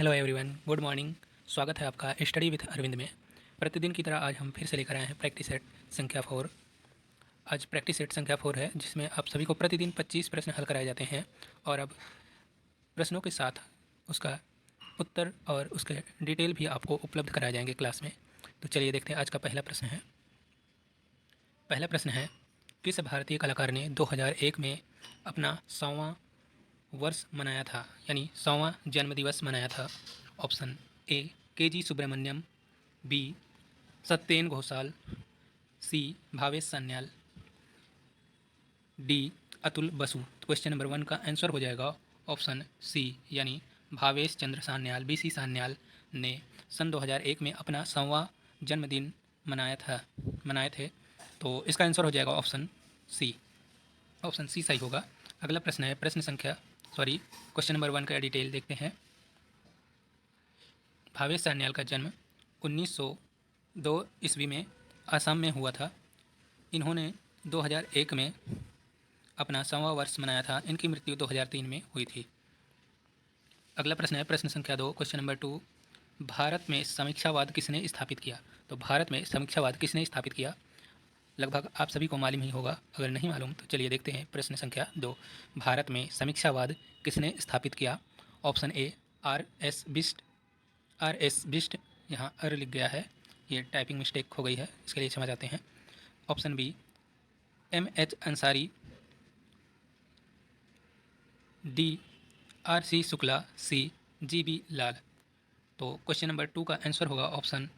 Hello everyone, good morning. स्वागत है आपका स्टडी विथ अरविंद में। प्रतिदिन की तरह आज हम फिर से लेकर आए हैं प्रैक्टिस सेट संख्या 4। आज प्रैक्टिस सेट संख्या 4 है, जिसमें आप सभी को प्रतिदिन 25 प्रश्न हल कराए जाते हैं और अब प्रश्नों के साथ उसका उत्तर और उसके डिटेल भी आपको उपलब्ध कराए जाएंगे क्लास में। तो चलिए देखते हैं आज का पहला प्रश्न है। पहला प्रश्न है, किस भारतीय कलाकार ने 2001 में अपना 100वां वर्ष मनाया था, यानी 100वां जन्मदिवस मनाया था? ऑप्शन ए के जी सुब्रमण्यम, बी सत्येन घोषाल, सी भावेश सान्याल, डी अतुल बसु। तो क्वेश्चन नंबर 1 का आंसर हो जाएगा ऑप्शन सी, यानी भावेश चंद्र सान्याल, बीसी सान्याल ने सन 2001 में अपना 100वां जन्मदिन मनाए थे। तो इसका आंसर हो जाएगा ऑप्शन सी। ऑप्शन सी सही होगा। अगला प्रश्न है, क्वेश्चन नंबर 1 का डिटेल देखते हैं। भावेश सान्याल का जन्म 1902 ईस्वी में असम में हुआ था। इन्होंने 2001 में अपना 100वां वर्ष मनाया था। इनकी मृत्यु 2003 में हुई थी। अगला प्रश्न है, प्रश्न संख्या 2, क्वेश्चन नंबर 2। भारत में समीक्षावाद किसने स्थापित किया? तो भारत में समीक्षावाद किसने स्थापित किया? लगभग आप सभी को मालूम ही होगा। अगर नहीं मालूम तो चलिए देखते हैं। प्रश्न संख्या 2, भारत में समीक्षावाद किसने स्थापित किया? Option A R S Bisht, यहाँ अर लिख गया है, ये टाइपिंग मिस्टेक हो गई है, इसके लिए क्षमा चाहते हैं। Option B M H. Ansari, D R C. Shukla, C G B. Lal. तो क्वेश्चन नंबर 2 का आंसर होगा ऑप्शन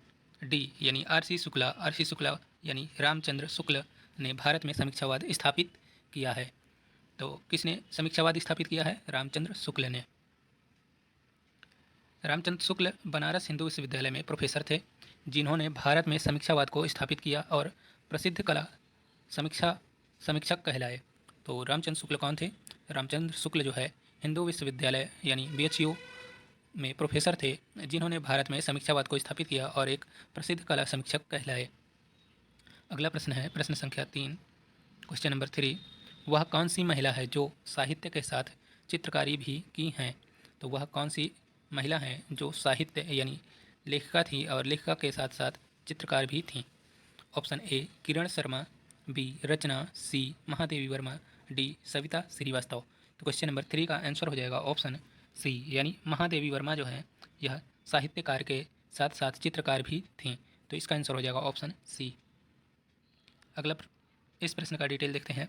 डी, यानी आर.सी. शुक्ला। आर.सी. शुक्ला यानी रामचंद्र शुक्ल ने भारत में समीक्षावाद स्थापित किया है। तो किसने समीक्षावाद स्थापित किया है? रामचंद्र शुक्ल ने। रामचंद्र शुक्ल बनारस हिंदू विश्वविद्यालय में प्रोफेसर थे, जिन्होंने भारत में समीक्षावाद को स्थापित किया और प्रसिद्ध कला समीक्षक कहलाए। तो रामचंद्र शुक्ल कौन थे? रामचंद्र शुक्ल जो है हिंदू विश्वविद्यालय यानी BHU में प्रोफेसर थे, जिन्होंने भारत में समीक्षावाद को स्थापित किया और एक प्रसिद्ध कला समीक्षक कहलाए। अगला प्रश्न है, प्रश्न संख्या 3, क्वेश्चन नंबर 3। वह कौन सी महिला है जो साहित्य के साथ चित्रकारी भी की हैं? तो वह कौन सी महिला हैं जो साहित्य यानी लेखिका थी और लेखिका के साथ साथ चित्रकार भी थीं? Option A Kiran Sharma, B Rachna, C Mahadevi Verma, D Savita Srivastava. तो क्वेश्चन नंबर 3 का आंसर हो जाएगा ऑप्शन सी, यानी महादेवी वर्मा जो है यह साहित्यकार के साथ साथ चित्रकार भी थीं। तो इसका आंसर हो जाएगा ऑप्शन सी। अगला इस प्रश्न का डिटेल देखते हैं।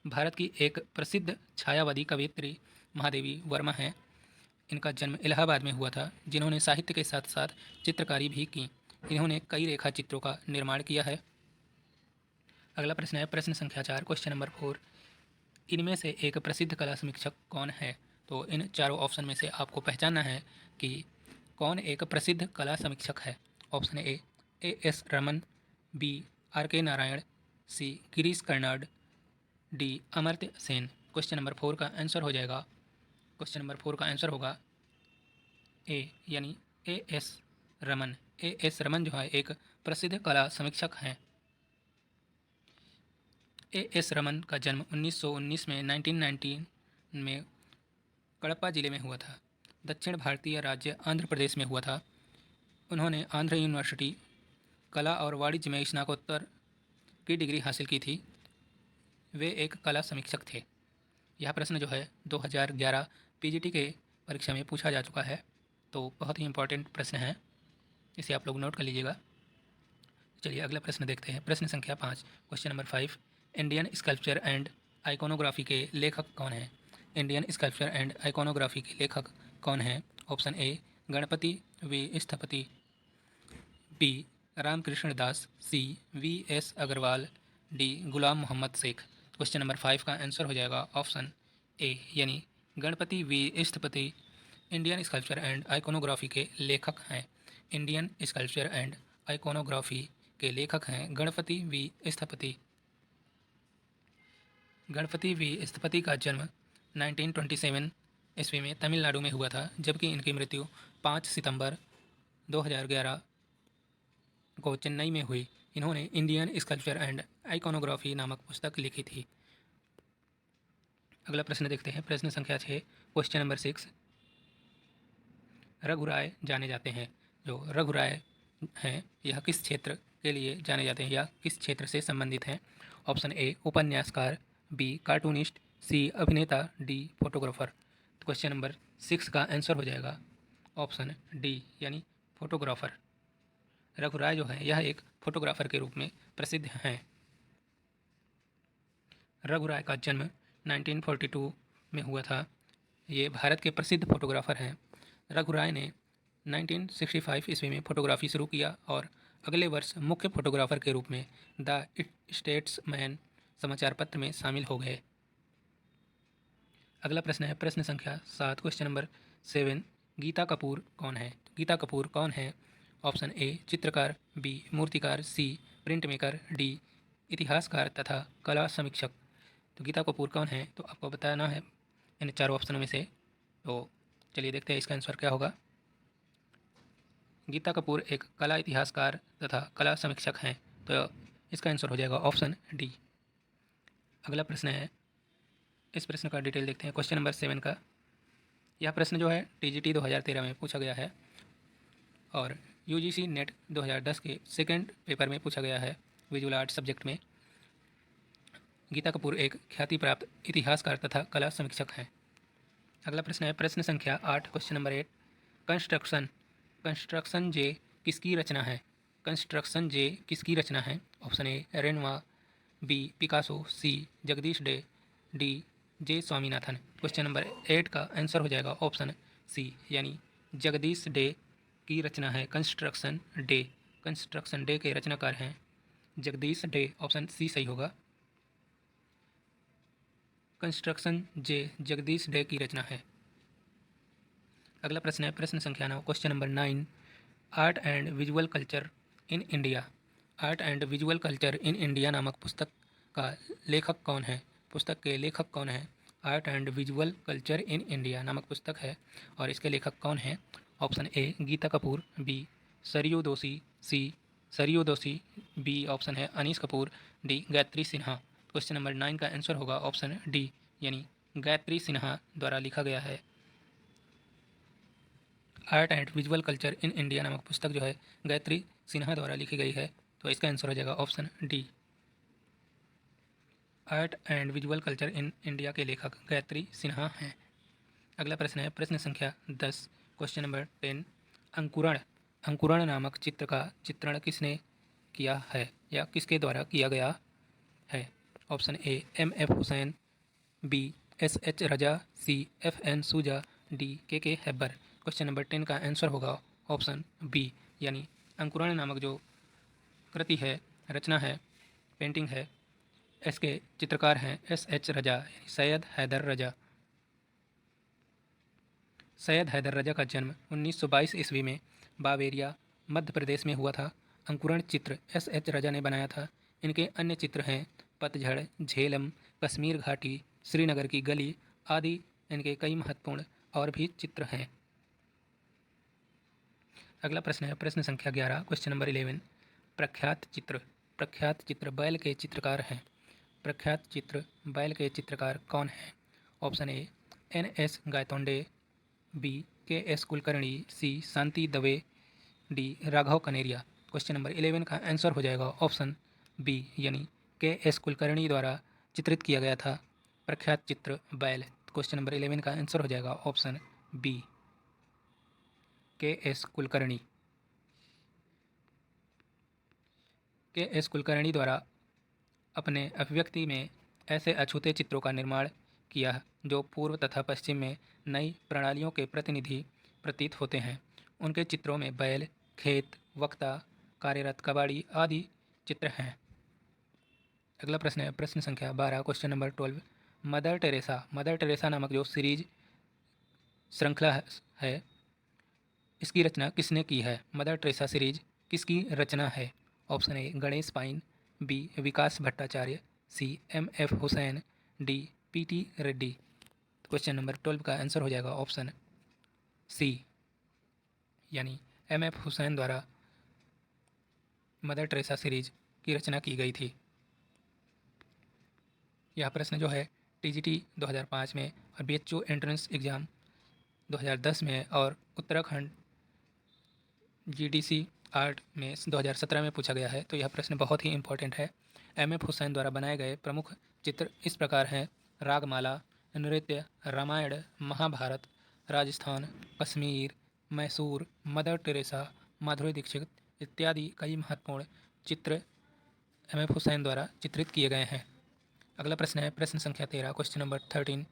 भारत की एक प्रसिद्ध छायावादी कवयित्री महादेवी वर्मा हैं। इनका जन्म इलाहाबाद में हुआ था, जिन्होंने साहित्य के साथ साथ चित्रकारी भी की। इन्होंने कई रेखा चित्रों का निर्माण किया है। अगला प्रश्न है, प्रश्न संख्या 4, क्वेश्चन नंबर 4। इनमें से एक प्रसिद्ध कला समीक्षक कौन है? तो इन चारों ऑप्शन में से आपको पहचानना है कि कौन एक प्रसिद्ध कला समीक्षक है। Option A S. Raman, B R K. Narayan, C Girish Karnad, D Amartya Sen. Question number 4 का आंसर हो जाएगा, क्वेश्चन नंबर 4 का आंसर होगा ए, यानी ए.एस. रमन। ए.एस. रमन जो है एक प्रसिद्ध कला समीक्षक हैं। ए.एस. रमन का जन्म 1919 में 1919 में कड़प्पा जिले में हुआ था। दक्षिण भारतीय राज्य आंध्र प्रदेश में हुआ था। उन्होंने आंध्र यूनिवर्सिटी कला और वाणिज्य में स्नातकोत्तर की डिग्री हासिल की थी। वे एक कला समीक्षक थे। यह प्रश्न जो है 2011 पीजीटी के परीक्षा में पूछा जा चुका है, तो बहुत ही इंपॉर्टेंट प्रश्न है, इसे आप लोग नोट कर लीजिएगा। चलिए अगला प्रश्न देखते हैं। प्रश्न संख्या 5, question number 5। Indian sculpture and iconography के लेखक कौन हैं? इंडियन स्कल्पचर एंड आइकोनोग्राफी के लेखक कौन हैं? Option A Ganapati V Sthapati, B Ramkrishna Das, C V.S. Agrawal, D Ghulam Mohammad Sheikh. Question number 5 का आंसर हो जाएगा ऑप्शन ए, यानी Ganapati V Sthapati Indian sculpture and iconography के लेखक हैं। इंडियन स्कल्पचर एंड आइकोनोग्राफी के लेखक हैं गणपति वी स्थपति। गणपति वी स्थपति का जन्म 1927 ईस्वी में तमिलनाडु में हुआ था, जबकि इनकी मृत्यु 5 सितंबर 2011 को चेन्नई में हुई। इन्होंने इंडियन स्कल्पचर एंड आइकोनोग्राफी नामक पुस्तक लिखी थी। अगला प्रश्न देखते हैं। प्रश्न संख्या 6, क्वेश्चन नंबर 6। रघुराय जाने जाते हैं? जो रघुराय हैं यह किस क्षेत्र के लिए जाने जाते हैं या किस क्षेत्र से संबंधित हैं? ऑप्शन ए उपन्यासकार, बी कार्टूनिस्ट, सी अभिनेता, डी फोटोग्राफर। तो क्वेश्चन नंबर 6 का आंसर हो जाएगा ऑप्शन डी यानी फोटोग्राफर। रघुराय जो है यह एक फोटोग्राफर के रूप में प्रसिद्ध हैं। रघुराय का जन्म 1942 में हुआ था। ये भारत के प्रसिद्ध फोटोग्राफर हैं। रघुराय ने 1965 ईस्वी में फोटोग्राफी शुरू किया और अगले वर्ष मुख्य फोटोग्राफर के रूप में द स्टेट्समैन समाचार पत्र में शामिल हो गए। अगला प्रश्न है प्रश्न संख्या 7, क्वेश्चन नंबर 7। गीता कपूर कौन है? गीता कपूर कौन है? ऑप्शन ए चित्रकार, बी मूर्तिकार, सी प्रिंट मेकर, डी इतिहासकार तथा कला समीक्षक। तो गीता कपूर कौन है तो आपको बताना है इन चारों ऑप्शनों में से। तो चलिए देखते हैं इसका आंसर क्या होगा। गीता कपूर एक कला इतिहासकार तथा कला समीक्षक हैं। तो इसका आंसर हो जाएगा ऑप्शन डी। अगला प्रश्न है, इस प्रश्न का डिटेल देखते हैं। क्वेश्चन नंबर 7 का यह प्रश्न जो है टीजीटी 2013 में पूछा गया है और यूजीसी नेट 2010 के सेकंड पेपर में पूछा गया है विजुअल आर्ट सब्जेक्ट में। गीता कपूर एक ख्याति प्राप्त इतिहासकार तथा कला समीक्षक हैं। अगला प्रश्न है प्रश्न संख्या 8, question number 8। Construction construction J किसकी रचना है? कंस्ट्रक्शन जे किसकी रचना है? Option A Renoir, B Picasso, C Jagdish De, D J Swaminathan. Question number 8 का आंसर हो जाएगा ऑप्शन सी यानी जगदीश डे की रचना है कंस्ट्रक्शन डे। कंस्ट्रक्शन डे के रचनाकार हैं जगदीश डे। ऑप्शन सी सही होगा। कंस्ट्रक्शन जे जगदीश डे की रचना है। अगला प्रश्न है प्रश्न संख्या 9, question number 9। Art and visual culture in India. Art and visual culture in India नामक पुस्तक का लेखक कौन है? पुस्तक के लेखक कौन है? Art and visual culture in India नामक पुस्तक है और इसके लेखक कौन हैं? Option A Geeta Kapur, B Sarayu Doshi, C Sarayu Doshi, B option है Anish Kapoor, D Gayatri Sinha. Question number 9 का आंसर होगा ऑप्शन डी यानी गायत्री सिन्हा द्वारा लिखा गया है। Art and visual culture in India नामक पुस्तक जो है गायत्री सिन्हा द्वारा लिखी गई है। तो इसका आंसर हो जाएगा option D. Art and visual culture in India के लेखक गायत्री सिन्हा हैं। अगला प्रश्न है प्रश्न संख्या 10, क्वेश्चन नंबर 10। अंकुरण अंकुरण नामक चित्र का चित्रण किसने किया है या किसके द्वारा किया गया है? Option A M.F. Husain, B S.H. Raza, C F.N. Souza, D के हैबर। क्वेश्चन नंबर 10 का आंसर होगा ऑप्शन बी यानी अंकुरण नामक जो कृति है, रचना है, पेंटिंग है, इसके चित्रकार हैं S.H. रजा यानी सैयद हैदर रजा। सैयद हैदर रजा का जन्म 1922 ईस्वी में बावेरिया मध्य प्रदेश में हुआ था। अंकुरण चित्र S.H. रजा ने बनाया था। इनके अन्य चित्र हैं पतझड़, झेलम, कश्मीर घाटी, श्रीनगर की गली आदि। इनके कई महत्वपूर्ण और भी चित्र हैं। अगला प्रश्न है प्रश्न संख्या 11, क्वेश्चन नंबर 11। प्रख्यात चित्र बैल के चित्रकार हैं। प्रख्यात चित्र बैल के चित्रकार कौन हैं? Option A N.S. Gaitonde, B K.S. Kulkarni, C Shanti Dave, D Raghav Kaneria. Question number 11 का आंसर हो जाएगा ऑप्शन बी यानी K.S. कुलकर्णी द्वारा चित्रित किया गया था प्रख्यात चित्र बैल। क्वेश्चन नंबर 11 का आंसर हो जाएगा option B K.S. Kulkarni. K.S. Kulkarni द्वारा अपने अभिव्यक्ति में ऐसे अछूते चित्रों का निर्माण किया जो पूर्व तथा पश्चिम में नई प्रणालियों के प्रतिनिधि प्रतीत होते हैं। उनके चित्रों में बैल, खेत, वक्ता, कार्यरत कबाड़ी आदि चित्र हैं। अगला प्रश्न है प्रश्न संख्या 12, क्वेश्चन नंबर 12। मदर टेरेसा नामक जो सीरीज श्रृंखला है इसकी रचना किसने की है? मदर टेरेसा सीरीज किसकी रचना है? Option A Ganesh Pyne, B Vikas Bhattacharya, C M.F. Husain, D P.T. Reddy. Question number 12 का आंसर हो जाएगा ऑप्शन सी यानी M.F. हुसैन द्वारा मदर टेरेसा सीरीज की रचना की गई थी। यह प्रश्न जो है TGT 2005 में और BHU एंट्रेंस एग्ज़ाम 2010 में और उत्तराखंड जीडीसी आर्ट में 2017 में पूछा गया है। तो यह प्रश्न बहुत ही इम्पोर्टेंट है। एम.एफ. हुसैन द्वारा बनाए गए प्रमुख चित्र इस प्रकार हैं: रागमाला, नृत्य, रामायण, महाभारत, राजस्थान, कश्मीर, मैसूर, मदर टेरेसा, माधुरी दीक्षित इत्यादि कई महत्वपूर्ण चित्र एम.एफ. हुसैन द्वारा चित्रित किए गए हैं। अगला प्रश्न है प्रश्न संख्या 13, क्वेश्चन नंबर 13।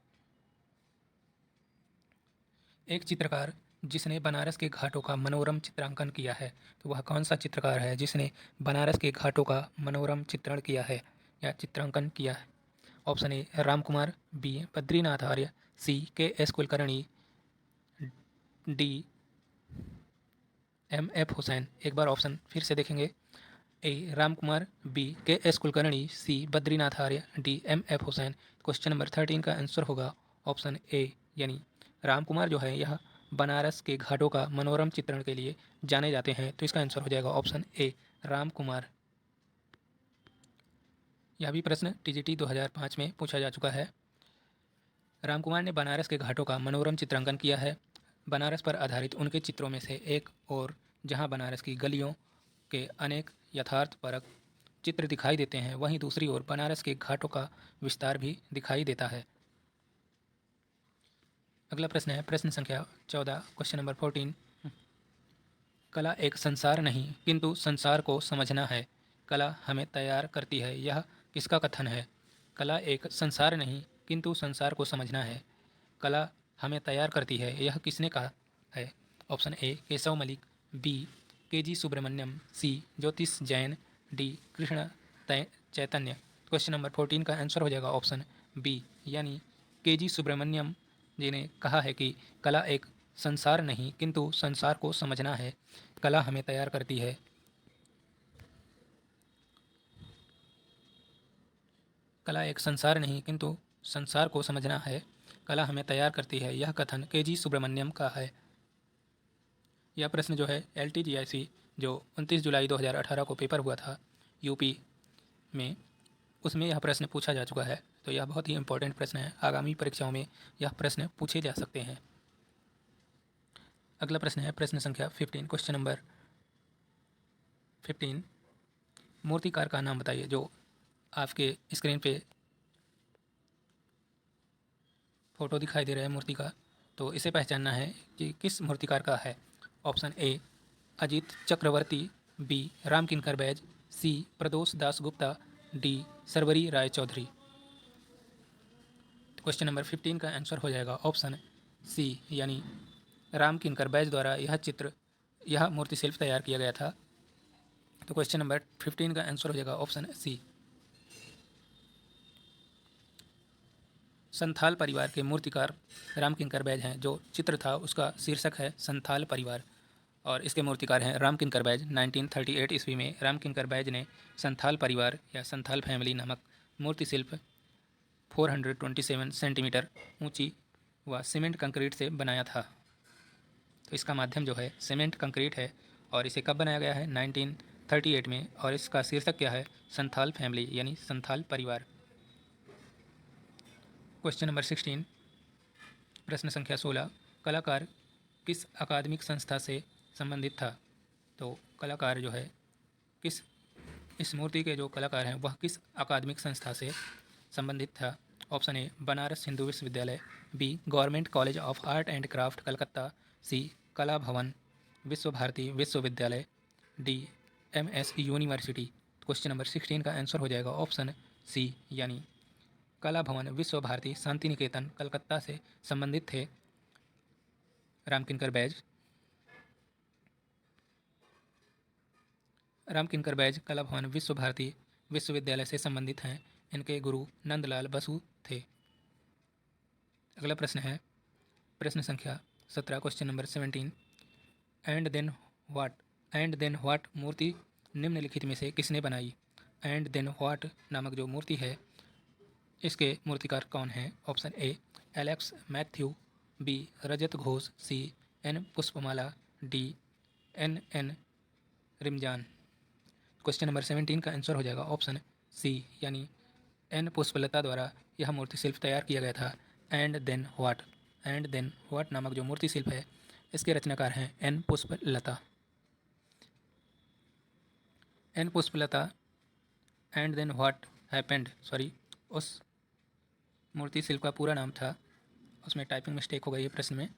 एक चित्रकार जिसने बनारस के घाटों का मनोरम चित्रांकन किया है, तो वह कौन सा चित्रकार है जिसने बनारस के घाटों का मनोरम चित्रण किया है या चित्रांकन किया है? Option A Ram Kumar, B Badrinath Arya, C K S Kulkarni, D M F Hussain. एक बार ऑप्शन फिर से देखेंगे। A Ram Kumar, B K S Kulkarni, C Badrinath Arya, D M F Hussain. Question number 13 का आंसर होगा ऑप्शन ए, यानी राम कुमार जो है यह बनारस के घाटों का मनोरम चित्रण के लिए जाने जाते हैं। तो इसका आंसर हो जाएगा ऑप्शन ए, राम कुमार। यह भी प्रश्न टीजीटी 2005 में पूछा जा चुका है। राम कुमार ने बनारस के घाटों का मनोरम चित्रांकन किया है। बनारस पर आधारित उनके चित्रों में से एक और जहां बनारस की गलियों के अनेक यथार्थपरक चित्र दिखाई देते हैं, वहीं दूसरी ओर बनारस के घाटों का विस्तार भी दिखाई देता है। अगला प्रश्न है प्रश्न संख्या 14, क्वेश्चन नंबर 14। कला एक संसार नहीं किंतु संसार को समझना है, कला हमें तैयार करती है, यह किसका कथन है? कला एक संसार नहीं किंतु संसार को समझना है, कला हमें तैयार करती है, यह किसने कहा है? Option A Keshav Malik, B K G. Subramanyan, C Jyotish Jain, D Krishna Chaitanya. Question number 14 का आंसर हो जाएगा ऑप्शन बी, यानी के.जी. सुब्रमण्यम जी ने कहा है कि कला एक संसार नहीं किंतु संसार को समझना है, कला हमें तैयार करती है। कला एक संसार नहीं किंतु संसार को समझना है, कला हमें तैयार करती है, यह कथन के.जी. सुब्रमण्यम का है। यह प्रश्न जो है LTGIC जो 29 जुलाई 2018 को पेपर हुआ था यूपी में, उसमें यह प्रश्न पूछा जा चुका है। तो यह बहुत ही इंपॉर्टेंट प्रश्न है, आगामी परीक्षाओं में यह प्रश्न पूछे जा सकते हैं। अगला प्रश्न है प्रश्न संख्या 15, क्वेश्चन नंबर 15। मूर्तिकार का नाम बताइए। जो आपके स्क्रीन पे फोटो दिखाई दे रहा है मूर्ति का, तो इसे पहचानना है कि किस मूर्तिकार का है। Option A Ajit Chakravarti, B Ram Kinkar Baij, C Pradosh Das Gupta, D Sarbari Roy Choudhury. Question number 15 का आंसर हो जाएगा ऑप्शन सी, यानी राम किंकर बैज द्वारा यह मूर्ति शिल्प तैयार किया गया था। तो क्वेश्चन नंबर 15 का आंसर हो जाएगा ऑप्शन सी। संथाल परिवार के मूर्तिकार राम किंकर बैज हैं। जो चित्र था उसका शीर्षक है संथाल परिवार, और इसके मूर्तिकार हैं राम किंकर बैज। 1938 ईस्वी में राम किंकर बैज ने संथाल परिवार या संथाल फैमिली नामक मूर्ति शिल्प 427 सेंटीमीटर ऊंची व सीमेंट कंक्रीट से बनाया था। तो इसका माध्यम जो है सीमेंट कंक्रीट है, और इसे कब बनाया गया है? 1938 में, और इसका शीर्षक क्या है? संथाल फैमिली यानी संथाल परिवार। क्वेश्चन नंबर 16, प्रश्न संख्या 16। कलाकार किस अकादमिक संस्था से संबंधित था? तो कलाकार जो है इस मूर्ति के जो कलाकार हैं वह किस अकादमिक संस्था से संबंधित था? ऑप्शन ए बनारस हिंदू विश्वविद्यालय, B government college of art and craft Calcutta, C Kala Bhavan Vishwa Bharati विश्वविद्यालय, D MS university. Question number 16 का आंसर हो जाएगा ऑप्शन सी, यानी कला भवन विश्व भारती शांति निकेतन कलकत्ता से संबंधित थे राम किंकर बैज। राम किंकर बैज कला भवन विश्व भारती विश्वविद्यालय से संबंधित हैं। इनके गुरु नंदलाल बसु थे। अगला प्रश्न है प्रश्न संख्या 17, question number 17। And then what मूर्ति निम्नलिखित में से किसने बनाई? एंड देन व्हाट नामक जो मूर्ति है इसके मूर्तिकार कौन हैं? Option A Alex Matthew, B Rajat Ghosh, C N Pushpamala, D N Rimzon. Question number 17 का आंसर हो जाएगा ऑप्शन सी, यानी N पुष्पलता द्वारा यह मूर्ति शिल्प तैयार किया गया था। And then what and then what नामक जो मूर्ति शिल्प है इसके रचनाकार हैं N Pushpalata. N Pushpalata and then what happened, sorry, उस मूर्ति शिल्प का पूरा नाम था, उसमें टाइपिंग मिस्टेक हो गई है प्रश्न में,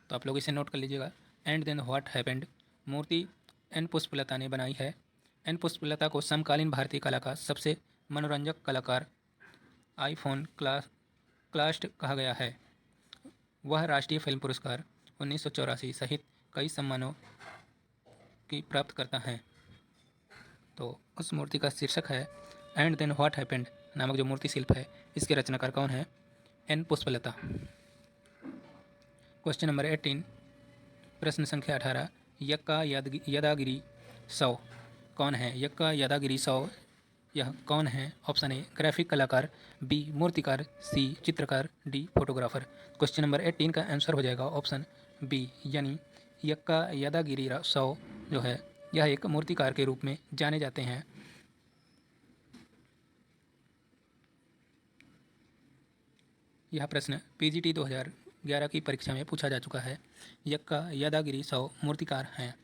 तो आप लोग इसे नोट कर लीजिएगा। एंड देन व्हाट हैपेंड मूर्ति एन पुष्पलता ने बनाई है। एन पुष्पलता को समकालीन भारतीय कला का सबसे मनोरंजक कलाकार आईफोन क्लास्ट कहा गया है। वह राष्ट्रीय फिल्म पुरस्कार 1984 सहित कई सम्मानों की प्राप्त करता है। तो उस मूर्ति का शीर्षक है एंड देन व्हाट हैपेंड नामक जो मूर्ति शिल्प है इसके रचनाकार कौन है? एन पुष्पलता। क्वेश्चन नंबर 18, प्रश्न संख्या 18, यक्का यदागिरी सौ कौन है? यक्का यदागिरी सौ यह कौन है? ऑप्शन ए ग्राफिक कलाकार, बी मूर्तिकार, सी चित्रकार, डी फोटोग्राफर। क्वेश्चन नंबर 18 का आंसर हो जाएगा ऑप्शन बी, यानी यक्का यदागिरी सौ जो है यह एक मूर्तिकार के रूप में जाने जाते हैं। यह प्रश्न पीजीटी 2011 की परीक्षा में पूछा जा चुका है। यक्का यदागिरी सौ मूर्तिकार हैं।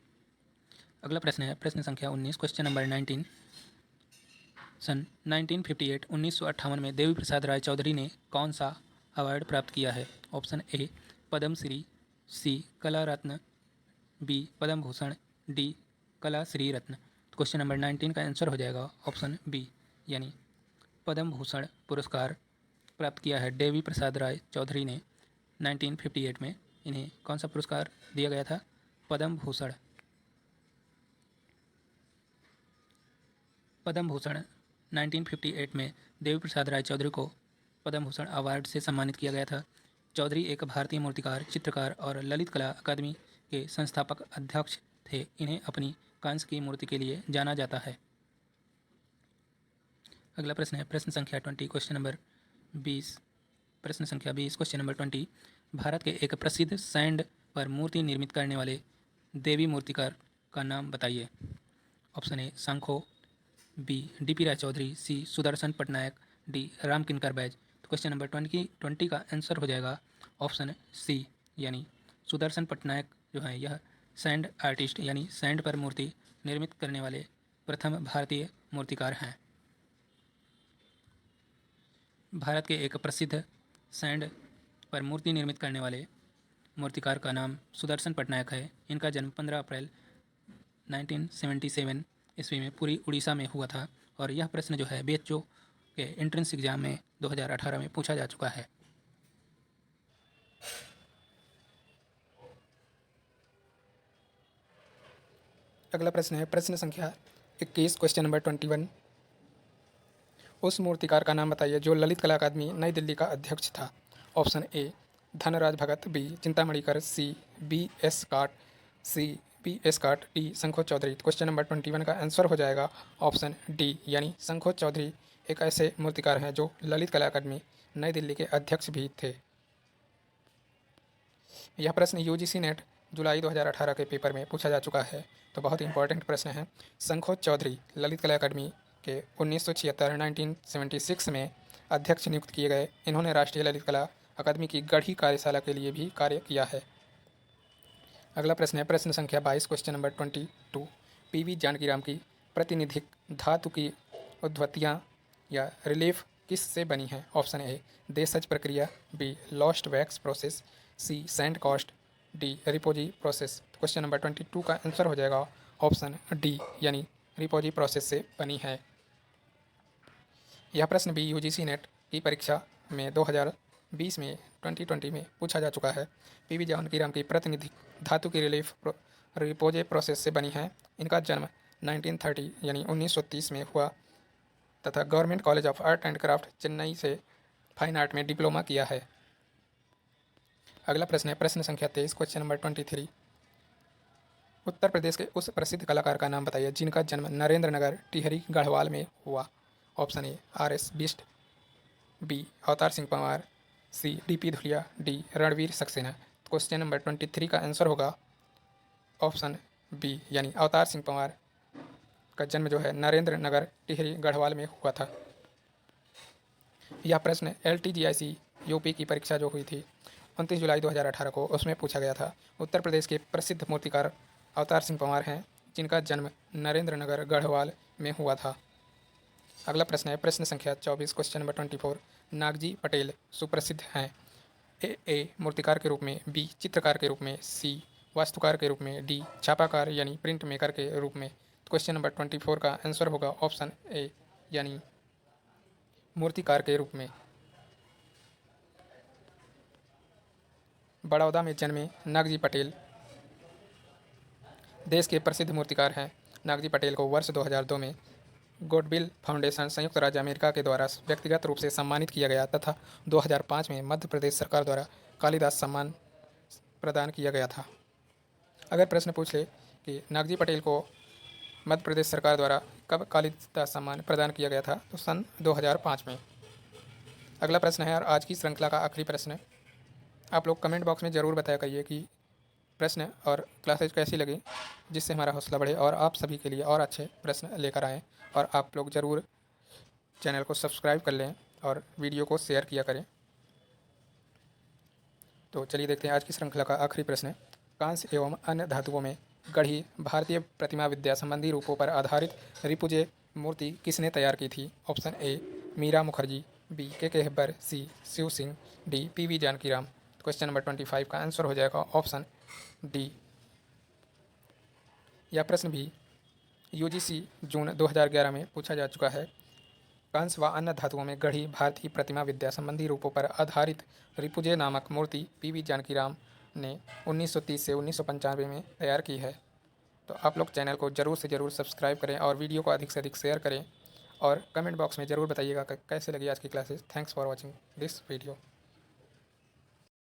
अगला प्रश्न है प्रश्न संख्या 19, क्वेश्चन नंबर 19, सन 1958 1958 में देवी प्रसाद राय चौधरी ने कौन सा अवार्ड प्राप्त किया है? ऑप्शन ए पद्म श्री, सी कला रत्न, बी पद्म भूषण, डी कला श्री रत्न। क्वेश्चन नंबर 19 का आंसर हो जाएगा ऑप्शन बी, यानी पद्म भूषण पुरस्कार प्राप्त किया है देवी प्रसाद राय चौधरी ने 1958 में। इन्हें कौन सा पुरस्कार दिया गया था? पद्म भूषण। पद्म भूषण 1958 में देवी प्रसाद राय चौधरी को पद्म भूषण अवार्ड से सम्मानित किया गया था। चौधरी एक भारतीय मूर्तिकार, चित्रकार और ललित कला अकादमी के संस्थापक अध्यक्ष थे। इन्हें अपनी कांस्य की मूर्ति के लिए जाना जाता है। अगला प्रश्न है प्रश्न संख्या 20, क्वेश्चन नंबर 20, प्रश्न संख्या 20, क्वेश्चन नंबर 20, भारत के एक प्रसिद्ध सैंड पर मूर्ति निर्मित करने वाले देवी मूर्तिकार का नाम बताइए। Option A Sankho, B D P Roy Chowdhury, C Sudarshan Patnaik, D Ram Kinkar Baij. तो क्वेश्चन नंबर 20 का आंसर हो जाएगा ऑप्शन सी, यानी सुदर्शन पटनायक जो है यह सैंड आर्टिस्ट यानी सैंड पर मूर्ति निर्मित करने वाले प्रथम भारतीय मूर्तिकार हैं। भारत के एक प्रसिद्ध सैंड पर मूर्ति निर्मित करने वाले मूर्तिकार का नाम सुदर्शन पटनायक है। इनका जन्म 15 अप्रैल 1977 ईस्वी में पूरी उड़ीसा में हुआ था और यह प्रश्न जो है बीएचओ के एंट्रेंस एग्जाम में 2018 में पूछा जा चुका है। अगला प्रश्न है प्रश्न संख्या 21, क्वेश्चन नंबर 21, उस मूर्तिकार का नाम बताइए जो ललित कला अकादमी नई दिल्ली का अध्यक्ष था। Option A Dhanraj Bhagat, B Chintamanikar, C B S Kat, C B S Kat, D Sankho Chaudhary. Question number 21 का आंसर हो जाएगा ऑप्शन डी, यानी शंखो चौधरी एक ऐसे मूर्तिकार हैं जो ललित कला अकादमी नई दिल्ली के अध्यक्ष भी थे। यह प्रश्न यूजीसी नेट जुलाई 2018 के पेपर में पूछा जा चुका है, तो बहुत इंपॉर्टेंट प्रश्न है। शंखो चौधरी ललित कला अकादमी के 1976 में अध्यक्ष नियुक्त किए गए। इन्होंने राष्ट्रीय ललित कला अकादमी की गढ़ी कार्यशाला के लिए भी कार्य किया है। अगला प्रश्न है प्रश्न संख्या 22, क्वेश्चन नंबर 22, पीवी जानकीराम की प्रतिनिधिक धातु की उद्वत्तियाँ या रिलीफ किस से बनी हैं? ऑप्शन ए देशज प्रक्रिया, B lost wax process, C sand cast, D repousse process. Question number 22 का आंसर हो जाएगा ऑप्शन डी, यानी रिपोजी प्रोसेस से बनी है। यह प्रश्न भी यूजीसी नेट की परीक्षा में 2020 में 2020 में पूछा जा चुका है। पीवी जानकीराम की प्रतिनिधि धातु की रिलीफ रिपोजे प्रोसेस से बनी है। इनका जन्म 1930 यानी 1930 में हुआ तथा government college of art and craft Chennai से फाइन आर्ट में डिप्लोमा किया है। अगला प्रश्न है प्रश्न संख्या 23, क्वेश्चन नंबर 23, उत्तर प्रदेश के उस प्रसिद्ध कलाकार का नाम बताइए जिनका जन्म नरेंद्र नगर टिहरी गढ़वाल में हुआ। Option A R S Bisht, B Avtar Singh Panwar, C D P Dhulia, D Ranvir Saxena. Question number 23 का आंसर होगा ऑप्शन बी, यानी अवतार सिंह पंवार का जन्म जो है नरेंद्र नगर टिहरी गढ़वाल में हुआ था। यह प्रश्न LTGIC यूपी की परीक्षा जो हुई थी 29 जुलाई 2018 को उसमें पूछा गया था। उत्तर प्रदेश के प्रसिद्ध मूर्तिकार अवतार सिंह पंवार हैं, जिनका जन्म नरेंद्र नगर गढ़वाल में हुआ था। अगला प्रश्न है प्रश्न संख्या 24, क्वेश्चन नंबर 24। नागजी पटेल सुप्रसिद्ध हैं। ए मूर्तिकार के रूप में, बी चित्रकार के रूप में, सी वास्तुकार के रूप में, डी छापाकार यानी प्रिंट मेकर के रूप में। क्वेश्चन नंबर 24 का आंसर होगा ऑप्शन ए यानी मूर्तिकार के रूप में। बड़ौदा में जन्मे नागजी पटेल देश के प्रसिद्ध मूर्तिकार हैं। नागजी पटेल को वर्ष 2002 में गॉडविल फाउंडेशन संयुक्त राज्य अमेरिका के द्वारा व्यक्तिगत रूप से सम्मानित किया गया तथा 2005 में मध्य प्रदेश सरकार द्वारा कालिदास सम्मान प्रदान किया गया था। अगर प्रश्न पूछ ले कि नागजी पटेल को मध्य प्रदेश सरकार द्वारा कब कालिदास सम्मान प्रदान किया गया था, तो सन 2005 में। अगला प्रश्न है और आज की श्रृंखला का आखिरी प्रश्न। आप लोग कमेंट बॉक्स में ज़रूर बताया करिए कि प्रश्न और क्लासेज कैसी लगी, जिससे हमारा हौसला बढ़े और आप सभी के लिए और अच्छे प्रश्न लेकर आएँ। और आप लोग ज़रूर चैनल को सब्सक्राइब कर लें और वीडियो को शेयर किया करें। तो चलिए देखते हैं आज की श्रृंखला का आखिरी प्रश्न। कांस्य एवं अन्य धातुओं में गढ़ी भारतीय प्रतिमा विद्या संबंधी रूपों पर आधारित रिपुजे मूर्ति किसने तैयार की थी? Option A Meera Mukherjee, B K Hebbar, C Shiv Singh, D P V Janakiram. Question number 25 का आंसर हो जाएगा ऑप्शन डी। यह प्रश्न भी यूजीसी जून 2011 में पूछा जा चुका है। कांस्य व अन्य धातुओं में गढ़ी भारतीय प्रतिमा विद्या संबंधी रूपों पर आधारित रिपुजे नामक मूर्ति पीवी जानकीराम ने 1930 से 1995 में तैयार की है। तो आप लोग चैनल को ज़रूर से ज़रूर सब्सक्राइब करें और वीडियो को अधिक से अधिक शेयर करें और कमेंट बॉक्स में ज़रूर बताइएगा कैसे लगी आज की classes. Thanks for watching this video.